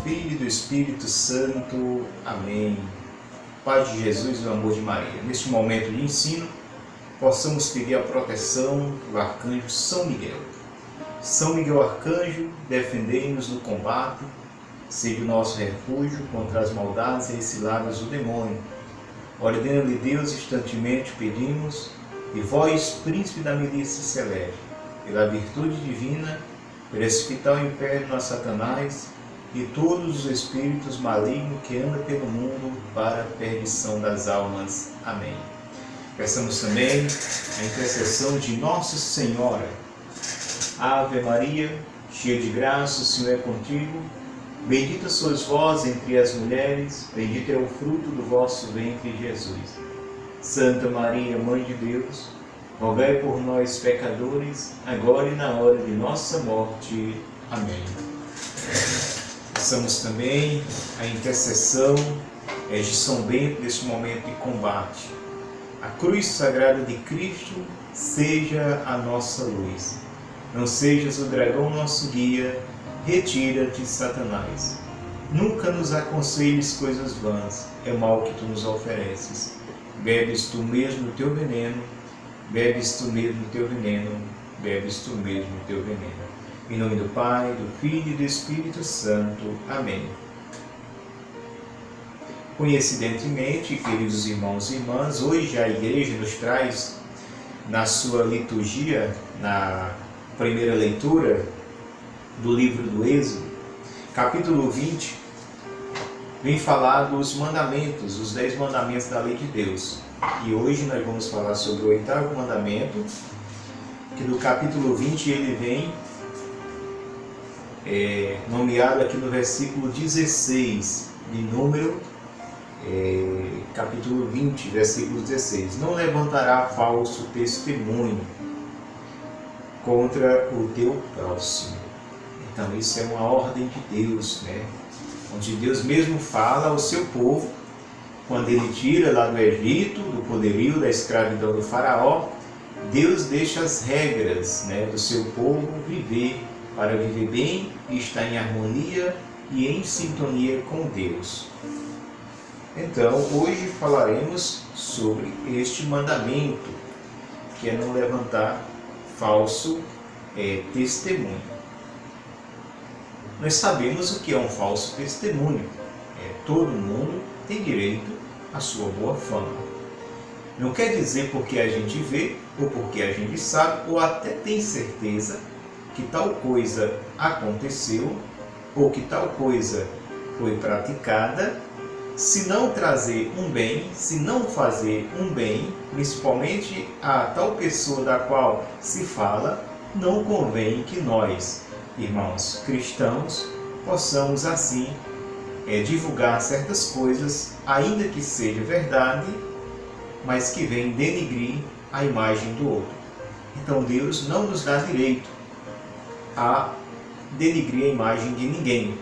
Filho e do Espírito Santo. Amém. Paz de Jesus e o amor de Maria. Neste momento de ensino, possamos pedir a proteção do Arcanjo São Miguel. São Miguel Arcanjo, defendei-nos no combate, seja o nosso refúgio contra as maldades e ciladas do demônio. Ordenando-lhe Deus, instantemente pedimos, e vós, príncipe da milícia celeste, pela virtude divina, precipitai o inferno a Satanás e todos os espíritos malignos que andam pelo mundo para a perdição das almas. Amém. Peçamos também a intercessão de Nossa Senhora. Ave Maria, cheia de graça, o Senhor é contigo. Bendita sois vós entre as mulheres, bendito é o fruto do vosso ventre, Jesus. Santa Maria, Mãe de Deus, rogai por nós, pecadores, agora e na hora de nossa morte. Amém. Peçamos também a intercessão de São Bento neste momento de combate. A cruz sagrada de Cristo seja a nossa luz. Não sejas o dragão nosso guia, retira-te, Satanás. Nunca nos aconselhes coisas vãs, é mal que tu nos ofereces. Bebes tu mesmo o teu veneno, bebes tu mesmo o teu veneno, bebes tu mesmo o teu veneno. Em nome do Pai, do Filho e do Espírito Santo. Amém. Coincidentemente, queridos irmãos e irmãs, hoje a Igreja nos traz na sua liturgia, na primeira leitura do livro do Êxodo, capítulo 20, vem falar dos mandamentos, os 10 mandamentos da lei de Deus. E hoje nós vamos falar sobre o 8º mandamento, que no capítulo 20 ele vem nomeado aqui no versículo 16 de número, capítulo 20, versículo 16. Não levantará falso testemunho contra o teu próximo. Então isso é uma ordem de Deus, né? Onde Deus mesmo fala ao seu povo, quando ele tira lá do Egito, do poderio, da escravidão do faraó, Deus deixa as regras, né, do seu povo viver, para viver bem e estar em harmonia e em sintonia com Deus. Então, hoje falaremos sobre este mandamento, que é não levantar falso testemunho. Nós sabemos o que é um falso testemunho. Todo mundo tem direito à sua boa fama. Não quer dizer porque a gente vê, ou porque a gente sabe, ou até tem certeza que tal coisa aconteceu, ou que tal coisa foi praticada, se não trazer um bem, se não fazer um bem, principalmente a tal pessoa da qual se fala, não convém que nós, irmãos cristãos, possamos assim divulgar certas coisas, ainda que seja verdade, mas que vem denigrir a imagem do outro. Então Deus não nos dá direito a denigrir a imagem de ninguém,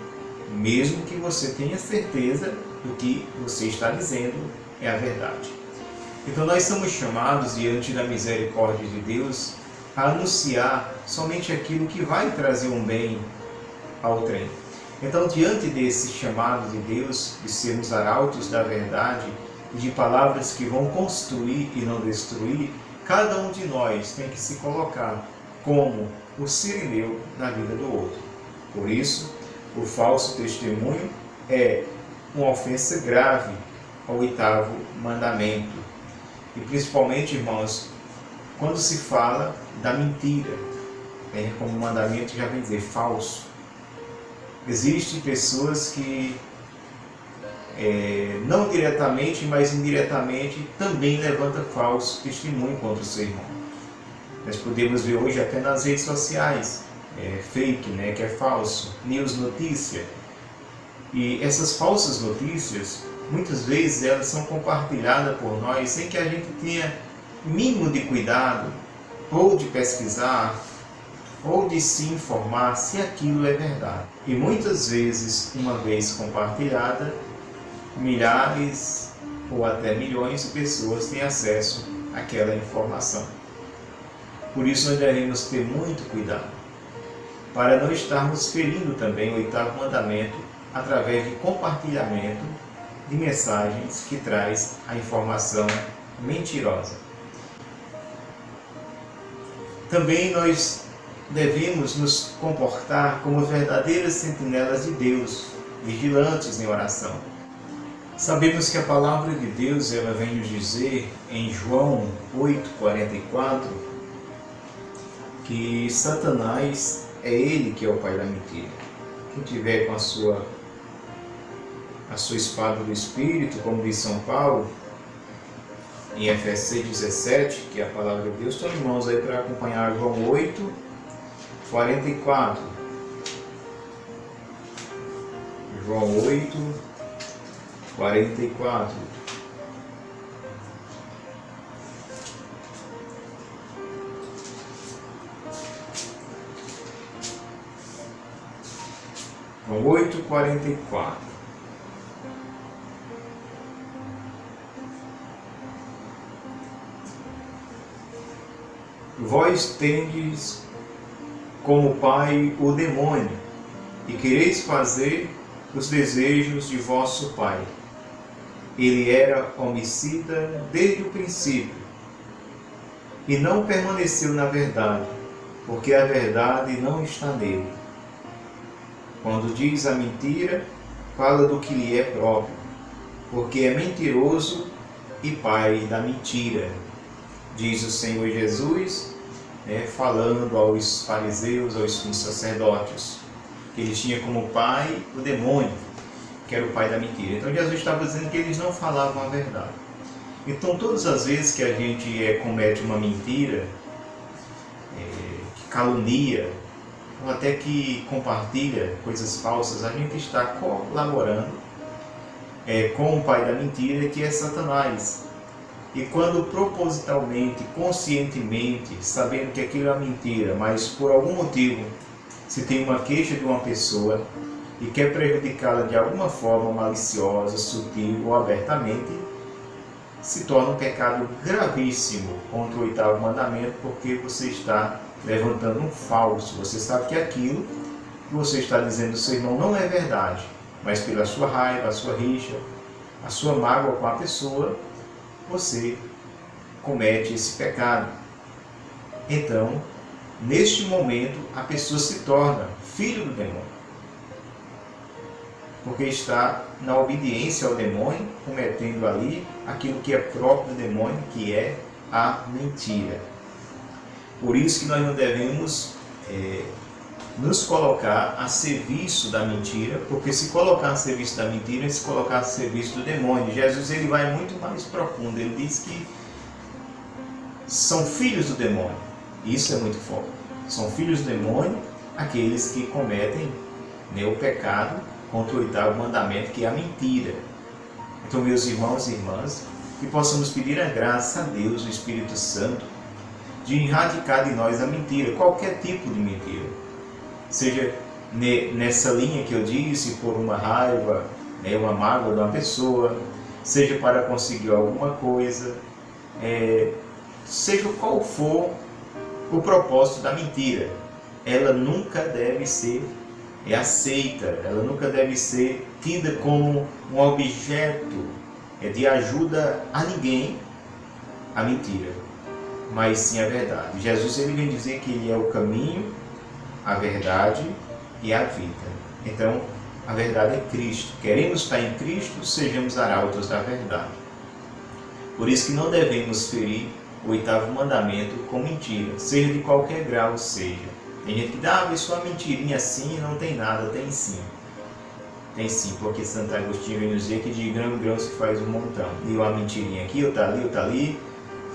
mesmo que você tenha certeza do que você está dizendo é a verdade. Então nós somos chamados, diante da misericórdia de Deus, a anunciar somente aquilo que vai trazer um bem ao trem. Então, diante desse chamado de Deus, de sermos arautos da verdade e de palavras que vão construir e não destruir, cada um de nós tem que se colocar como o sirineu na vida do outro. Por isso, o falso testemunho é uma ofensa grave ao 8º mandamento. E principalmente, irmãos, quando se fala da mentira, como o mandamento já vem dizer, falso. Existem pessoas que, não diretamente, mas indiretamente, também levantam falso testemunho contra o seu irmão. Nós podemos ver hoje até nas redes sociais, fake, né, que é falso, news notícia. E essas falsas notícias, muitas vezes elas são compartilhadas por nós sem que a gente tenha mínimo de cuidado, ou de pesquisar, ou de se informar se aquilo é verdade. E muitas vezes, uma vez compartilhada, milhares ou até milhões de pessoas têm acesso àquela informação. Por isso nós devemos ter muito cuidado, para não estarmos ferindo também o 8º mandamento através de compartilhamento de mensagens que traz a informação mentirosa. Também nós devemos nos comportar como verdadeiras sentinelas de Deus, vigilantes em oração. Sabemos que a palavra de Deus ela vem nos dizer em João 8,44 que Satanás é ele que é o pai da mentira. Quem tiver com a sua espada do Espírito, como diz São Paulo, em Efésios 6,17, que é a palavra de Deus, estão em mãos aí para acompanhar João 8,44. João 8,44. João 8,44. Vós tendes como pai o demônio, e quereis fazer os desejos de vosso pai. Ele era homicida desde o princípio, e não permaneceu na verdade, porque a verdade não está nele. Quando diz a mentira, fala do que lhe é próprio, porque é mentiroso e pai da mentira. Diz o Senhor Jesus, falando aos fariseus, aos sumos sacerdotes, que eles tinham como pai o demônio, que era o pai da mentira. Então Jesus estava dizendo que eles não falavam a verdade. Então todas as vezes que a gente comete uma mentira, que calunia, ou até que compartilha coisas falsas, a gente está colaborando com o pai da mentira, que é Satanás. E quando propositalmente, conscientemente, sabendo que aquilo é uma mentira, mas por algum motivo se tem uma queixa de uma pessoa e quer prejudicá-la de alguma forma maliciosa, sutil ou abertamente, se torna um pecado gravíssimo contra o 8º mandamento, porque você está levantando um falso. Você sabe que aquilo que você está dizendo ao seu irmão não é verdade, mas pela sua raiva, a sua rixa, a sua mágoa com a pessoa, você comete esse pecado. Então, neste momento, a pessoa se torna filho do demônio, porque está na obediência ao demônio, cometendo ali aquilo que é próprio do demônio, que é a mentira. Por isso que nós não devemos nos colocar a serviço da mentira, porque se colocar a serviço da mentira é se colocar a serviço do demônio. Jesus ele vai muito mais profundo, ele diz que são filhos do demônio. Isso é muito forte. São filhos do demônio aqueles que cometem o pecado contra o 8º mandamento, que é a mentira. Então, meus irmãos e irmãs, que possamos pedir a graça a Deus, o Espírito Santo, de erradicar de nós a mentira, qualquer tipo de mentira. Seja nessa linha que eu disse, por uma raiva, uma mágoa de uma pessoa, seja para conseguir alguma coisa, seja qual for o propósito da mentira, ela nunca deve ser aceita, ela nunca deve ser tida como um objeto de ajuda a ninguém, a mentira, mas sim a verdade. Jesus ele vem dizer que ele é o caminho, a verdade e a vida. Então, a verdade é Cristo. Queremos estar em Cristo, sejamos arautos da verdade. Por isso que não devemos ferir o 8º mandamento com mentira, seja de qualquer grau seja. Tem gente que dá, isso é uma mentirinha assim, não tem nada. Tem sim. Tem sim, porque Santo Agostinho vem nos dizer que de grão em grão se faz um montão. E uma mentirinha aqui, outra ali,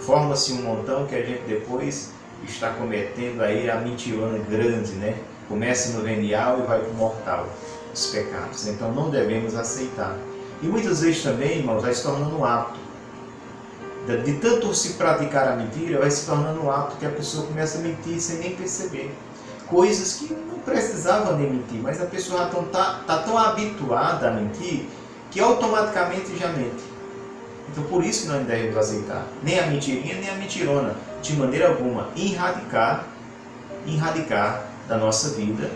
forma-se um montão que a gente depois está cometendo aí a mentirona grande, Começa no venial e vai para o mortal, os pecados. Então não devemos aceitar. E muitas vezes também, irmãos, vai se tornando um hábito. De tanto se praticar a mentira, vai se tornando um hábito que a pessoa começa a mentir sem nem perceber. Coisas que não precisavam nem mentir, mas a pessoa está tão habituada a mentir que automaticamente já mente. Então por isso que nós não devemos aceitar nem a mentirinha, nem a mentirona, de maneira alguma, erradicar da nossa vida,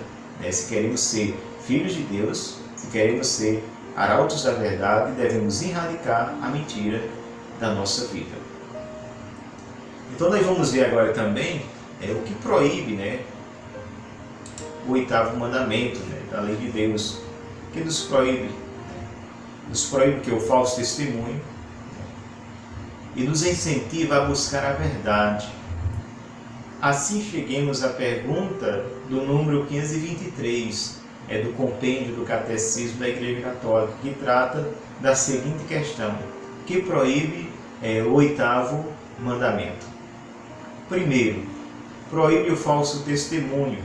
se queremos ser filhos de Deus, Se queremos ser arautos da verdade, devemos erradicar a mentira da nossa vida. Então nós vamos ver agora também o que proíbe, o 8º mandamento, da lei de Deus, que nos proíbe que é o falso testemunho, e nos incentiva a buscar a verdade. Assim cheguemos à pergunta do número 523, do compêndio do Catecismo da Igreja Católica, que trata da seguinte questão: que proíbe o 8º mandamento. Primeiro, proíbe o falso testemunho.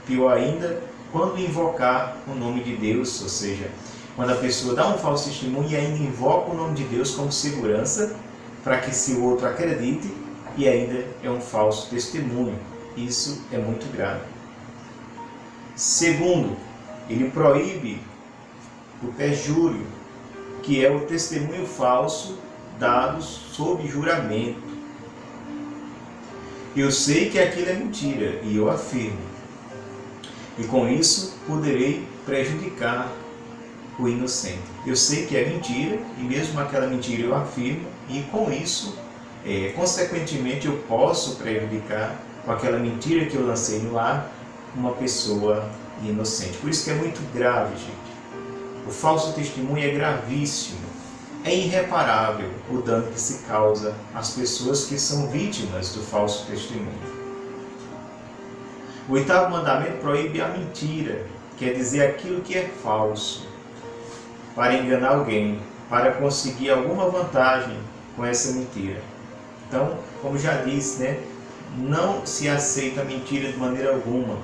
Pior ainda, quando invocar o nome de Deus, ou seja, quando a pessoa dá um falso testemunho e ainda invoca o nome de Deus como segurança para que se o outro acredite, e ainda é um falso testemunho. Isso é muito grave. Segundo, ele proíbe o perjúrio, que é o testemunho falso dado sob juramento. Eu sei que aquilo é mentira e eu afirmo, e com isso poderei prejudicar o inocente. Eu sei que é mentira e mesmo aquela mentira eu afirmo, e com isso, consequentemente, eu posso prejudicar com aquela mentira que eu lancei no ar uma pessoa inocente. Por isso que é muito grave, gente. O falso testemunho é gravíssimo. É irreparável o dano que se causa às pessoas que são vítimas do falso testemunho. O 8º mandamento proíbe a mentira, quer dizer aquilo que é falso, para enganar alguém, para conseguir alguma vantagem com essa mentira. Então, como já disse, não se aceita mentira de maneira alguma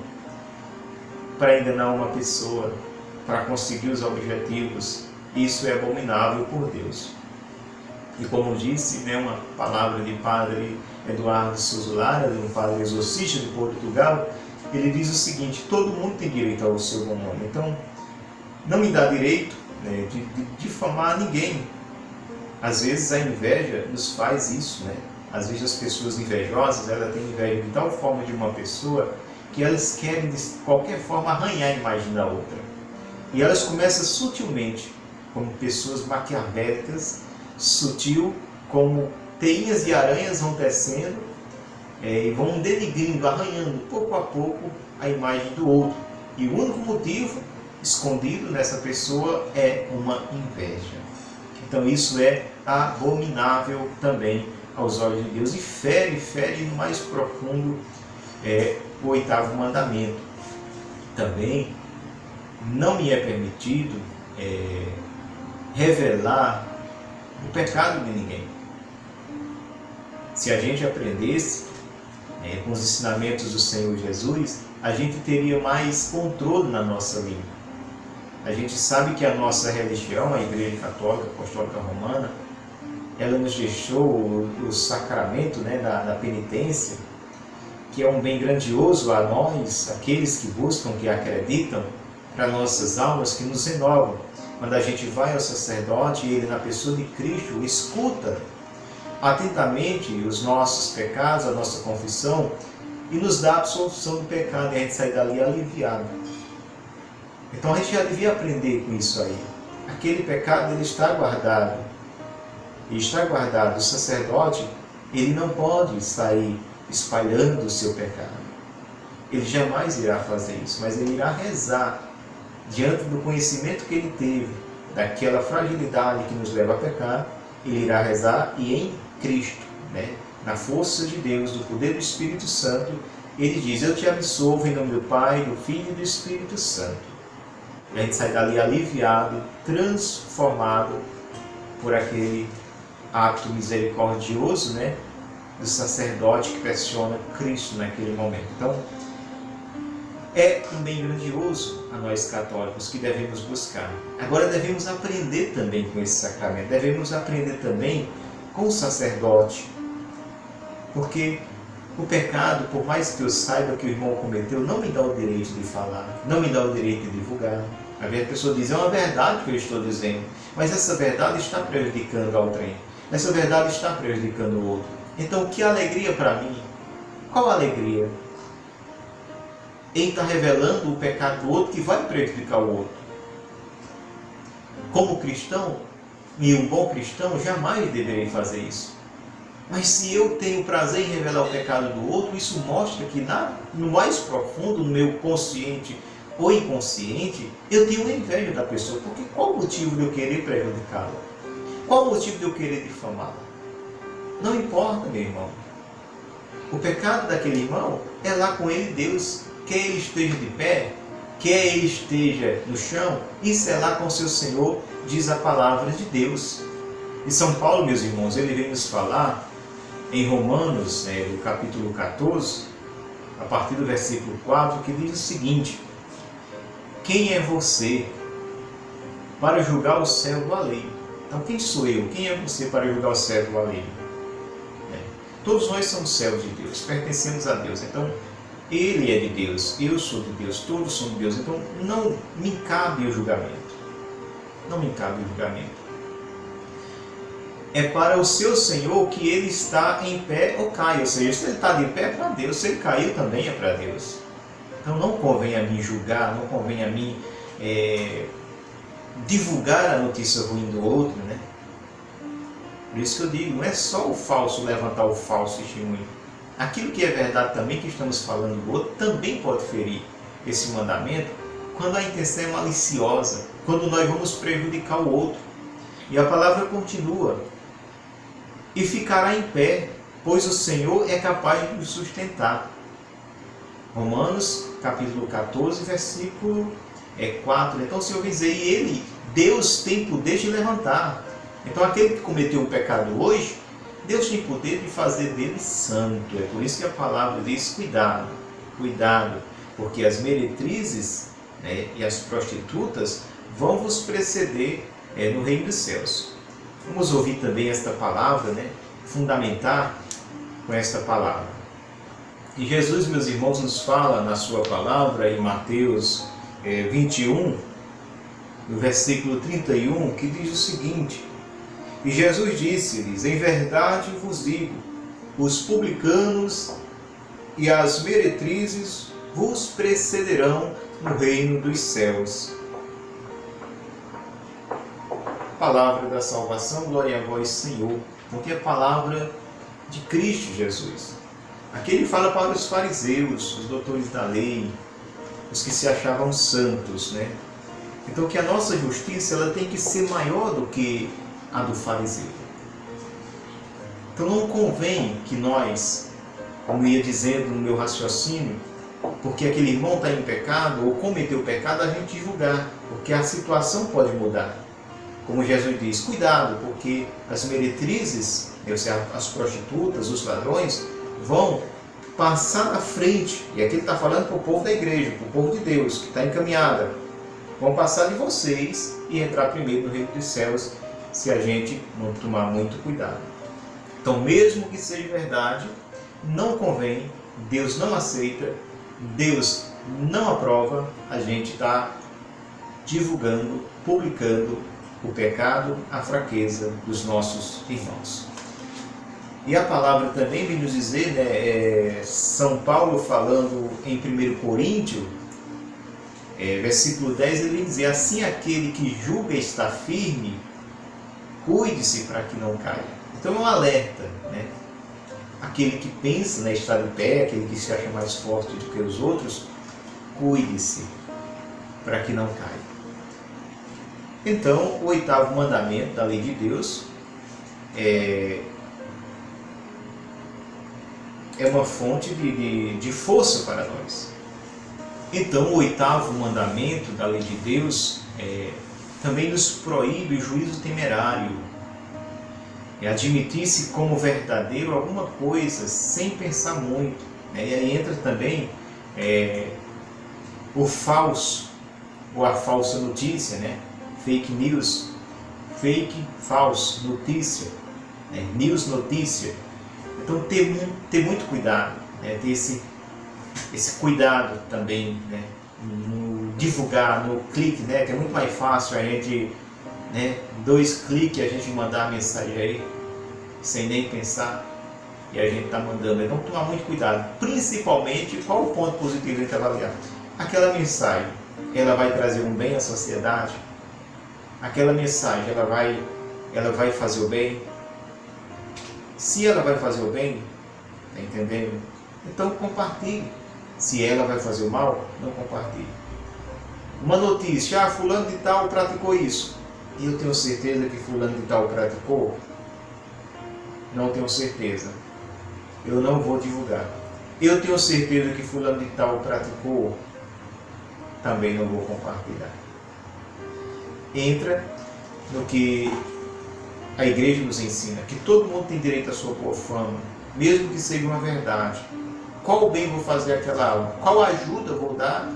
para enganar uma pessoa, para conseguir os objetivos. Isso é abominável por Deus. E como disse, uma palavra de Padre Eduardo Souza Lara, um padre exorcista de Portugal, ele diz o seguinte: todo mundo tem direito ao seu bom nome. Então, não me dá direito de difamar ninguém. Às vezes a inveja nos faz isso, Às vezes as pessoas invejosas, elas têm inveja de tal forma de uma pessoa que elas querem de qualquer forma arranhar a imagem da outra. E elas começam sutilmente, como pessoas maquiavélicas, sutil, como teinhas de aranhas vão tecendo e vão denigrindo, arranhando pouco a pouco a imagem do outro. E o único motivo escondido nessa pessoa é uma inveja. Então isso é abominável também aos olhos de Deus e fere no mais profundo o 8º mandamento. Também não me é permitido revelar o pecado de ninguém. Se a gente aprendesse com os ensinamentos do Senhor Jesus, a gente teria mais controle na nossa vida. A gente sabe que a nossa religião, a Igreja Católica Apostólica Romana, ela nos deixou o sacramento da penitência, que é um bem grandioso a nós, aqueles que buscam, que acreditam, para nossas almas, que nos renovam. Quando a gente vai ao sacerdote, ele na pessoa de Cristo escuta atentamente os nossos pecados, a nossa confissão, e nos dá a absolução do pecado, e a gente sai dali aliviado. Então a gente já devia aprender com isso aí. Aquele pecado, ele está guardado. E está guardado. O sacerdote, ele não pode sair espalhando o seu pecado. Ele jamais irá fazer isso, mas ele irá rezar diante do conhecimento que ele teve, daquela fragilidade que nos leva a pecar. Ele irá rezar e em Cristo, na força de Deus, do poder do Espírito Santo, ele diz: eu te absolvo em nome do Pai, do Filho e do Espírito Santo. E a gente sai dali aliviado, transformado por aquele ato misericordioso, do sacerdote que pressiona Cristo naquele momento. Então, é um bem grandioso a nós católicos que devemos buscar. Agora devemos aprender também com esse sacramento, devemos aprender também com o sacerdote, porque o pecado, por mais que eu saiba que o irmão cometeu, não me dá o direito de falar, não me dá o direito de divulgar. A pessoa diz: é uma verdade que eu estou dizendo, mas essa verdade está prejudicando alguém, essa verdade está prejudicando o outro. Então, que alegria para mim? Qual alegria? Em estar revelando o pecado do outro que vai prejudicar o outro. como cristão, e um bom cristão, jamais deverei fazer isso. Mas se eu tenho prazer em revelar o pecado do outro, isso mostra que no mais profundo, no meu consciente ou inconsciente, eu tenho uma inveja da pessoa. Porque qual o motivo de eu querer prejudicá-la? Qual o motivo de eu querer difamá-la? Não importa, meu irmão. O pecado daquele irmão é lá com ele, Deus. Quer ele esteja de pé, quer ele esteja no chão, isso é lá com o seu Senhor, diz a palavra de Deus. E São Paulo, meus irmãos, ele vem nos falar em Romanos, no capítulo 14, a partir do versículo 4, que diz o seguinte: quem é você para julgar o servo alheio? Então, quem sou eu? Quem é você para julgar o servo alheio? Todos nós somos servos de Deus, pertencemos a Deus. Então, Ele é de Deus, eu sou de Deus, todos somos de Deus. Então, não me cabe o julgamento. Não me cabe o julgamento. É para o seu Senhor que ele está em pé ou cai. Ou seja, se ele está de pé é para Deus, se ele caiu também é para Deus. Então não convém a mim julgar, não convém a mim divulgar a notícia ruim do outro, né? Por isso que eu digo, não é só o falso levantar o falso testemunho. Aquilo que é verdade também, que estamos falando do outro, também pode ferir esse mandamento quando a intenção é maliciosa, quando nós vamos prejudicar o outro. E a palavra continua: e ficará em pé, pois o Senhor é capaz de nos sustentar. Romanos, capítulo 14, versículo 4. Então o Senhor diz aí, Ele, Deus tem poder de levantar. Então aquele que cometeu um pecado hoje, Deus tem poder de fazer dele santo. É por isso que a palavra diz: cuidado, cuidado, porque as meretrizes, e as prostitutas vão vos preceder no reino dos céus. Vamos ouvir também esta palavra, fundamentar com esta palavra. E Jesus, meus irmãos, nos fala na sua palavra em Mateus 21, no versículo 31, que diz o seguinte: e Jesus disse-lhes: em verdade vos digo, os publicanos e as meretrizes vos precederão no reino dos céus. Palavra da salvação, glória a vós, Senhor, porque é a palavra de Cristo Jesus. Aqui ele fala para os fariseus, os doutores da lei, os que se achavam santos, Então que a nossa justiça ela tem que ser maior do que a do fariseu. Então não convém que nós, como ia dizendo no meu raciocínio, porque aquele irmão está em pecado ou cometeu pecado, a gente julgar, porque a situação pode mudar. Como Jesus diz, cuidado, porque as meretrizes, as prostitutas, os ladrões, vão passar à frente. E aqui ele está falando para o povo da igreja, para o povo de Deus, que está encaminhada. Vão passar de vocês e entrar primeiro no reino dos céus, se a gente não tomar muito cuidado. Então, mesmo que seja verdade, não convém, Deus não aceita, Deus não aprova a gente estar divulgando, publicando o pecado, a fraqueza dos nossos irmãos. E a palavra também vem nos dizer, São Paulo falando em 1 Coríntios, versículo 10, ele diz: assim aquele que julga estar firme, cuide-se para que não caia. Então é um alerta, Aquele que pensa estar de pé, aquele que se acha mais forte do que os outros, cuide-se para que não caia. Então, o 8º mandamento da lei de Deus é uma fonte de força para nós. Então, o 8º mandamento da lei de Deus também nos proíbe o juízo temerário. É admitir-se como verdadeiro alguma coisa sem pensar muito. E aí entra também o falso, ou a falsa notícia, fake news, fake, falso, notícia, news, notícia. Então ter muito cuidado, ter esse cuidado também, no divulgar, no clique, que é muito mais fácil a gente, 2 cliques a gente mandar a mensagem aí, sem nem pensar, e a gente está mandando. Então tomar muito cuidado, principalmente, qual o ponto positivo a gente avaliar? Aquela mensagem, ela vai trazer um bem à sociedade? aquela mensagem ela vai fazer o bem? Se ela vai fazer o bem, está entendendo? Então compartilhe. Se ela vai fazer o mal, não compartilhe. Uma notícia, fulano de tal praticou isso. E eu tenho certeza que fulano de tal praticou? Não tenho certeza. Eu não vou divulgar. Eu tenho certeza que fulano de tal praticou? Também não vou compartilhar. Entra no que a igreja nos ensina, que todo mundo tem direito à sua boa fama, mesmo que seja uma verdade. Qual bem vou fazer àquela alma? Qual ajuda vou dar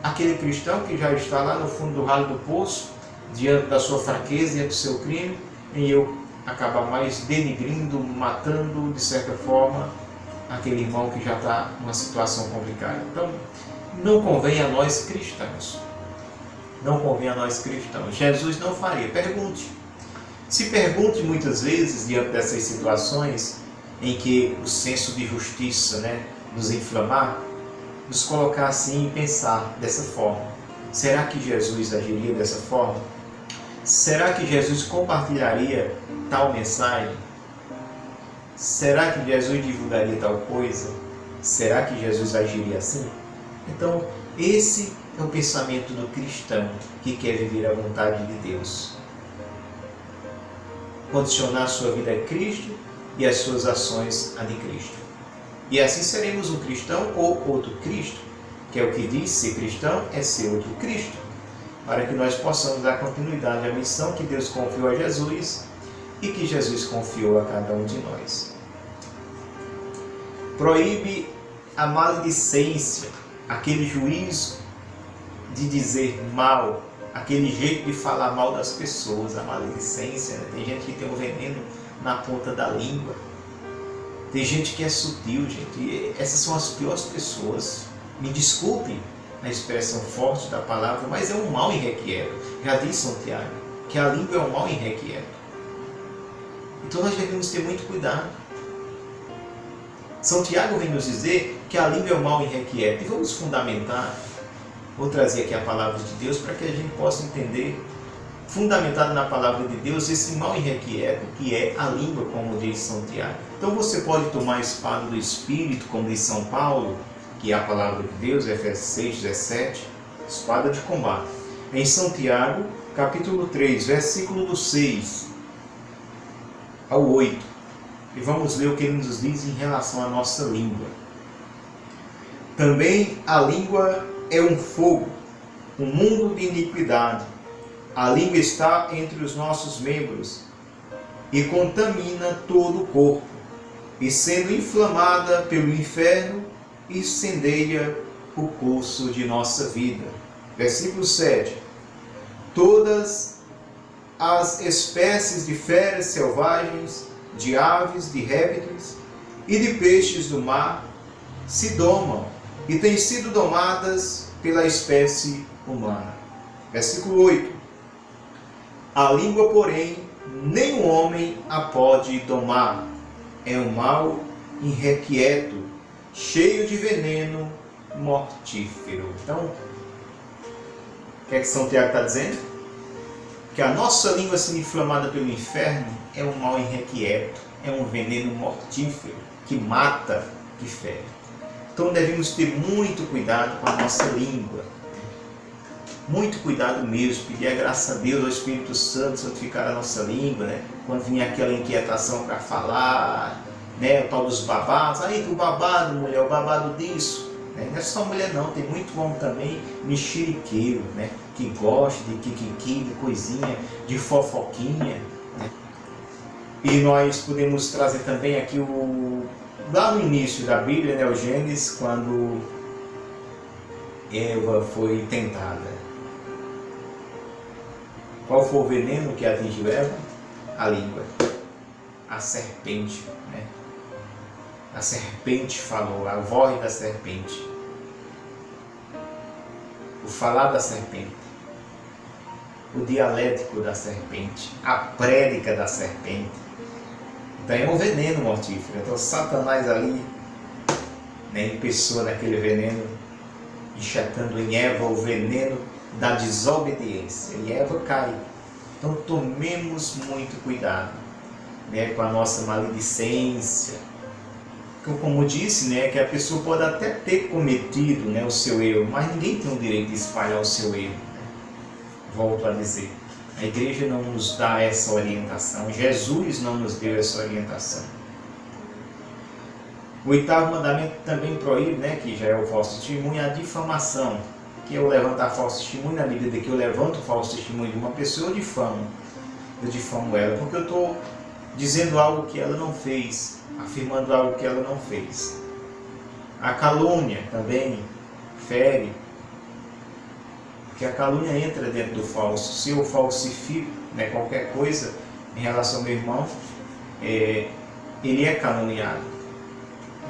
àquele cristão que já está lá no fundo do ralo do poço, diante da sua fraqueza, diante do seu crime, e eu acabar mais denigrindo, matando, de certa forma, aquele irmão que já está numa situação complicada. Então, não convém a nós cristãos. Não convém a nós cristãos. Jesus não faria. Pergunte. Se pergunte muitas vezes, diante dessas situações, em que o senso de justiça, nos inflamar, nos colocar assim e pensar dessa forma. Será que Jesus agiria dessa forma? Será que Jesus compartilharia tal mensagem? Será que Jesus divulgaria tal coisa? Será que Jesus agiria assim? Então, esse é o pensamento do cristão que quer viver a vontade de Deus. Condicionar sua vida a Cristo e as suas ações a de Cristo. E assim seremos um cristão ou outro Cristo, que é o que diz ser cristão é ser outro Cristo, para que nós possamos dar continuidade à missão que Deus confiou a Jesus e que Jesus confiou a cada um de nós. Proíbe a maledicência, aquele juízo de dizer mal, aquele jeito de falar mal das pessoas, a maledicência. Tem gente que tem um veneno na ponta da língua. Tem gente que é sutil, gente. E essas são as piores pessoas. Me desculpem a expressão forte da palavra, mas é um mal irrequieto. Já diz São Tiago, que a língua é um mal irrequieto. Então nós devemos ter muito cuidado. São Tiago vem nos dizer que a língua é um mal irrequieto. E vamos fundamentar. Vou trazer aqui a palavra de Deus para que a gente possa entender, fundamentado na palavra de Deus, esse mal irrequieto que é a língua, como diz São Tiago. Então você pode tomar a espada do Espírito, como diz São Paulo, que é a palavra de Deus, Efésios 6, 17, espada de combate. Em São Tiago, capítulo 3, versículo do 6 ao 8. E vamos ler o que ele nos diz em relação à nossa língua. Também a língua é um fogo, um mundo de iniquidade. A língua está entre os nossos membros e contamina todo o corpo, e sendo inflamada pelo inferno, incendeia o curso de nossa vida. Versículo 7. Todas as espécies de feras selvagens, de aves, de répteis e de peixes do mar se domam e têm sido domadas pela espécie humana. Versículo 8. A língua, porém, nem o homem a pode domar. É um mal irrequieto, cheio de veneno mortífero. Então, o que é que São Tiago está dizendo? Que a nossa língua sendo inflamada pelo inferno é um mal irrequieto, é um veneno mortífero, que mata, que fere. Então devemos ter muito cuidado com a nossa língua. Muito cuidado mesmo, pedir a graça a Deus, ao Espírito Santo, santificar a nossa língua, Quando vinha aquela inquietação para falar, o tal dos babados, aí o babado, mulher, o babado disso. Não é só mulher não, tem muito homem também mexeriqueiro, que gosta de kikiki, de coisinha, de fofoquinha. E nós podemos trazer também aqui lá no início da Bíblia, o Gênesis, quando Eva foi tentada. Qual foi o veneno que atingiu Eva? A língua. A serpente. A serpente falou, a voz da serpente. O falar da serpente. O dialético da serpente. A prédica da serpente. Então é um veneno mortífero. Então Satanás ali, em pessoa naquele veneno, enxertando em Eva o veneno da desobediência. E Eva cai. Então tomemos muito cuidado, né, com a nossa maledicência. Como disse, né, que a pessoa pode até ter cometido, né, o seu erro, mas ninguém tem o direito de espalhar o seu erro. Volto a dizer, a igreja não nos dá essa orientação, Jesus não nos deu essa orientação. O 8º mandamento também proíbe, né, que já é o falso testemunho, a difamação, que é o levantar falso testemunho. Na medida que eu levanto o falso testemunho de uma pessoa, eu difamo ela, porque eu estou dizendo algo que ela não fez, afirmando algo que ela não fez. A calúnia também fere, porque a calúnia entra dentro do falso. Se eu falsifico, né, qualquer coisa em relação ao meu irmão, ele é caluniado.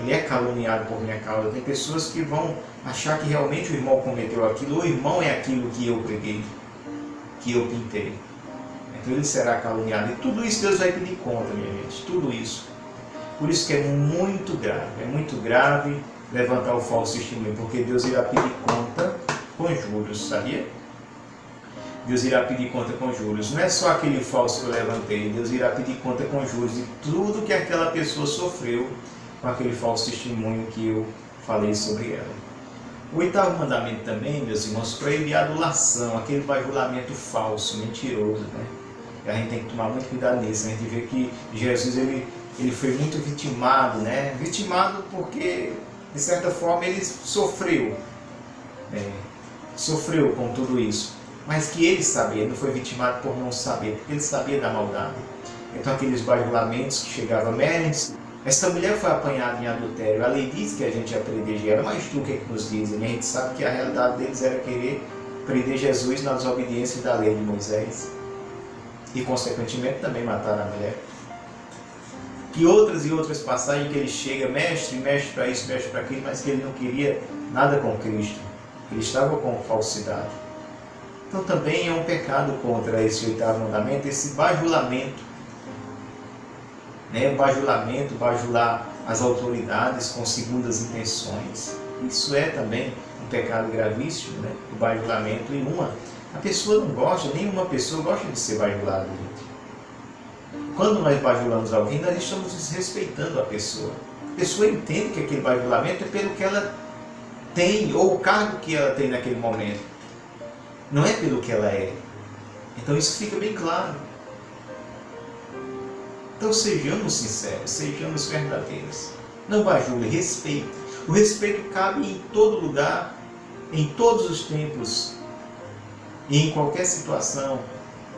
Ele é caluniado por minha causa. Tem pessoas que vão achar que realmente o irmão cometeu aquilo, ou o irmão é aquilo que eu preguei, que eu pintei. Então ele será caluniado. E tudo isso Deus vai pedir conta, minha gente. Tudo isso. Por isso que é muito grave levantar o falso testemunho, porque Deus irá pedir conta com juros, sabia? Deus irá pedir conta com juros. Não é só aquele falso que eu levantei, Deus irá pedir conta com juros de tudo que aquela pessoa sofreu com aquele falso testemunho que eu falei sobre ela. O 8º mandamento também, meus irmãos, proíbe a adulação, aquele bajulamento falso, mentiroso, né? E a gente tem que tomar muito cuidado nisso. A gente vê que Jesus ele foi muito vitimado, né? Vitimado porque, de certa forma, ele sofreu. Sofreu com tudo isso. Mas que ele sabia, ele não foi vitimado por não saber, porque ele sabia da maldade. Então aqueles bajulamentos que chegavam, esta mulher foi apanhada em adultério, a lei diz que a gente ia prender ela, mas tu o que é que nos dizem? A gente sabe que a realidade deles era querer prender Jesus na desobediência da lei de Moisés. E consequentemente também mataram a mulher. E outras passagens que ele chega, mestre para isso, mestre para aquilo, mas que ele não queria nada com Cristo. Ele estava com falsidade. Então também é um pecado contra esse 8º mandamento, esse bajulamento. Bajular as autoridades com segundas intenções. Isso é também um pecado gravíssimo, né? O bajulamento. A pessoa não gosta, nenhuma pessoa gosta de ser bajulada. Quando nós bajulamos alguém, nós estamos desrespeitando a pessoa. A pessoa entende que aquele bajulamento é pelo que ela tem, ou o cargo que ela tem naquele momento. Não é pelo que ela é. Então isso fica bem claro. Então sejamos sinceros, sejamos verdadeiros. Não bajule, respeite. O respeito cabe em todo lugar, em todos os tempos, e em qualquer situação,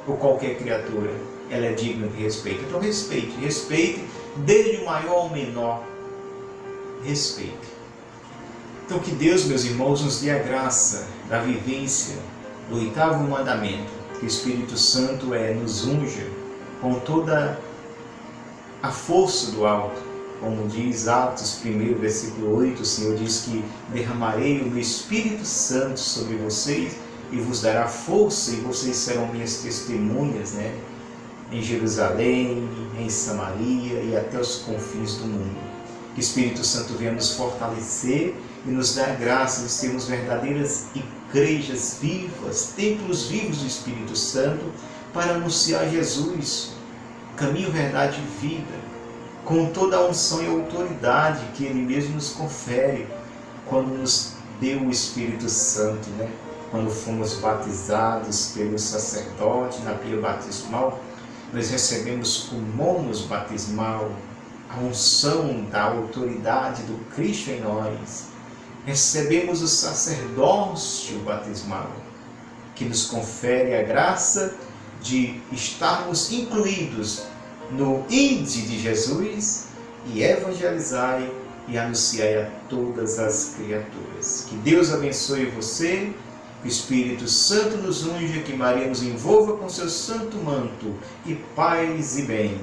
ou qualquer criatura. Ela é digna de respeito. Então respeite, desde o maior ao menor. Respeite. Então que Deus, meus irmãos, nos dê a graça da vivência do 8º mandamento, que o Espírito Santo nos unja com toda a força do alto. Como diz Atos 1, versículo 8, o Senhor diz que derramarei o meu Espírito Santo sobre vocês e vos dará força, e vocês serão minhas testemunhas, né? Em Jerusalém, em Samaria e até os confins do mundo. Que o Espírito Santo venha nos fortalecer e nos dar graça de sermos verdadeiras igrejas vivas, templos vivos do Espírito Santo, para anunciar Jesus, caminho, verdade e vida, com toda a unção e autoridade que Ele mesmo nos confere quando nos deu o Espírito Santo, né? Quando fomos batizados pelo sacerdote na pia batismal, nós recebemos o mônus batismal, a unção da autoridade do Cristo em nós. Recebemos o sacerdócio batismal, que nos confere a graça de estarmos incluídos no índice de Jesus e evangelizai e anunciai a todas as criaturas. Que Deus abençoe você, que o Espírito Santo nos unja, que Maria nos envolva com seu santo manto, e paz e bem.